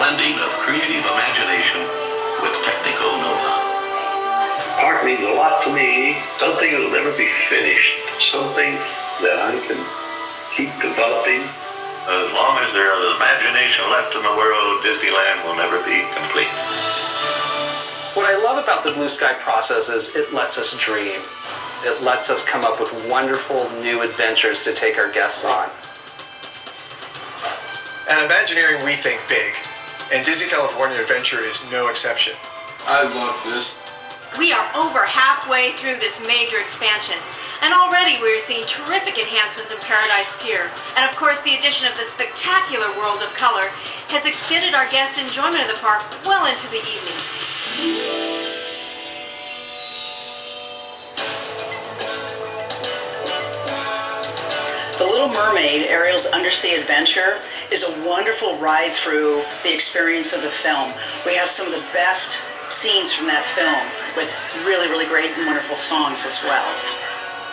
blending of creative imagination with technical know-how. Art means a lot to me. Something that will never be finished. Something that I can keep developing. As long as there is imagination left in the world, Disneyland will never be complete. What I love about the Blue Sky process is it lets us dream. It lets us come up with wonderful new adventures to take our guests on. At Imagineering, we think big, and Disney California Adventure is no exception. I love this. We are over halfway through this major expansion, and already we're seeing terrific enhancements in Paradise Pier. And of course, the addition of the spectacular World of Color has extended our guests' enjoyment of the park well into the evening. The Little Mermaid, Ariel's undersea adventure, is a wonderful ride through the experience of the film. We have some of the best scenes from that film with really, really great and wonderful songs as well.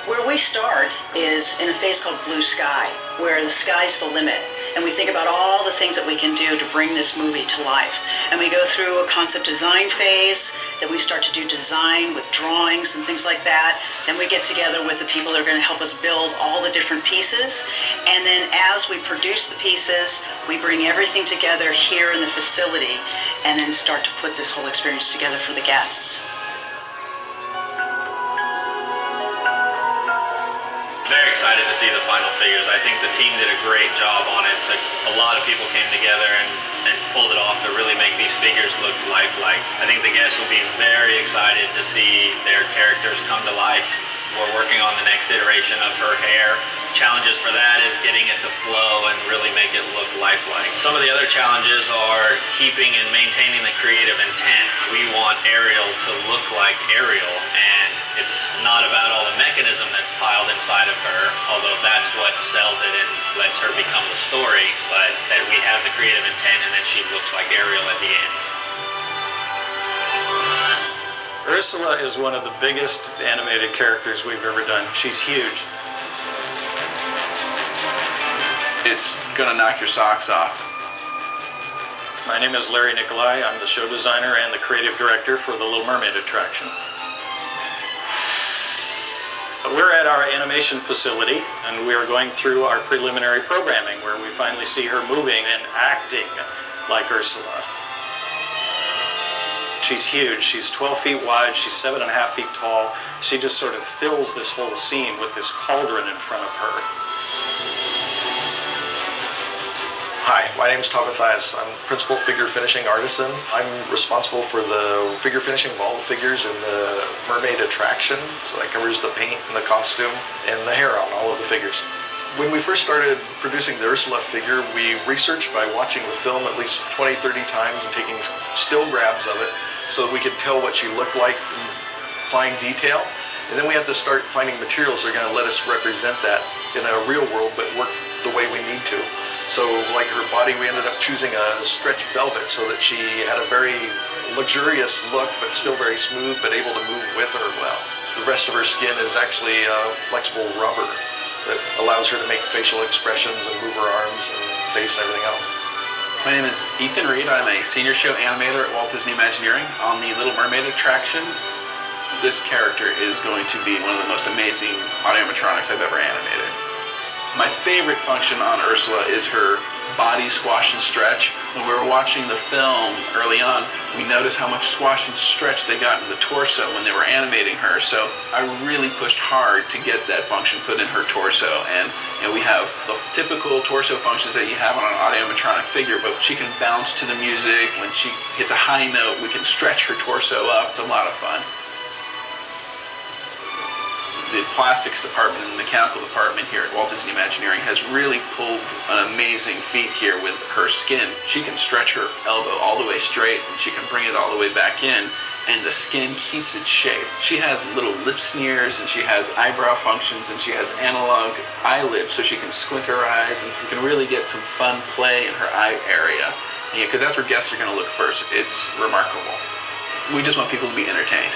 Where we start is in a phase called Blue Sky, where the sky's the limit, and we think about all the things that we can do to bring this movie to life. And we go through a concept design phase, then we start to do design with drawings and things like that. Then we get together with the people that are going to help us build all the different pieces. And then as we produce the pieces, we bring everything together here in the facility and then start to put this whole experience together for the guests. Very excited to see the final figures. I think the team did a great job on it. A lot of people came together and pulled it off to really make these figures look lifelike. I think the guests will be very excited to see their characters come to life. We're working on the next iteration of her hair. Challenges for that is getting it to flow and really make it look lifelike. Some of the other challenges are keeping and maintaining the creative intent. We want Ariel to look like Ariel, and it's not about all the mechanism that's piled inside of her, although that's what sells it and lets her become the story, but that we have the creative intent and then she looks like Ariel at the end. Ursula is one of the biggest animated characters we've ever done. She's huge. It's gonna knock your socks off. My name is Larry Nicolai. I'm the show designer and the creative director for the Little Mermaid attraction. We're at our animation facility, and we are going through our preliminary programming where we finally see her moving and acting like Ursula. She's huge. She's 12 feet wide. She's 7.5 feet tall. She just sort of fills this whole scene with this cauldron in front of her. Hi, my name is Tom Mathias. I'm principal figure finishing artisan. I'm responsible for the figure finishing of all the figures in the Mermaid attraction. So that covers the paint and the costume and the hair on all of the figures. When we first started producing the Ursula figure, we researched by watching the film at least 20, 30 times and taking still grabs of it so that we could tell what she looked like in fine detail. And then we had to start finding materials that are going to let us represent that in a real world but work the way we need to. So like her body, we ended up choosing a stretch velvet so that she had a very luxurious look but still very smooth but able to move with her well. The rest of her skin is actually flexible rubber that allows her to make facial expressions and move her arms and face and everything else. My name is Ethan Reed. I'm a senior show animator at Walt Disney Imagineering on the Little Mermaid attraction. This character is going to be one of the most amazing animatronics I've ever animated. My favorite function on Ursula is her body squash and stretch. When we were watching the film early on, we noticed how much squash and stretch they got in the torso when they were animating her. So I really pushed hard to get that function put in her torso. And we have the typical torso functions that you have on an animatronic figure, but she can bounce to the music. When she hits a high note, we can stretch her torso up. It's a lot of fun. The plastics department and the mechanical department here at Walt Disney Imagineering has really pulled an amazing feat here with her skin. She can stretch her elbow all the way straight and she can bring it all the way back in, and the skin keeps its shape. She has little lip sneers and she has eyebrow functions and she has analog eyelids so she can squint her eyes, and you can really get some fun play in her eye area. Because that's where guests are going to look first. It's remarkable. We just want people to be entertained.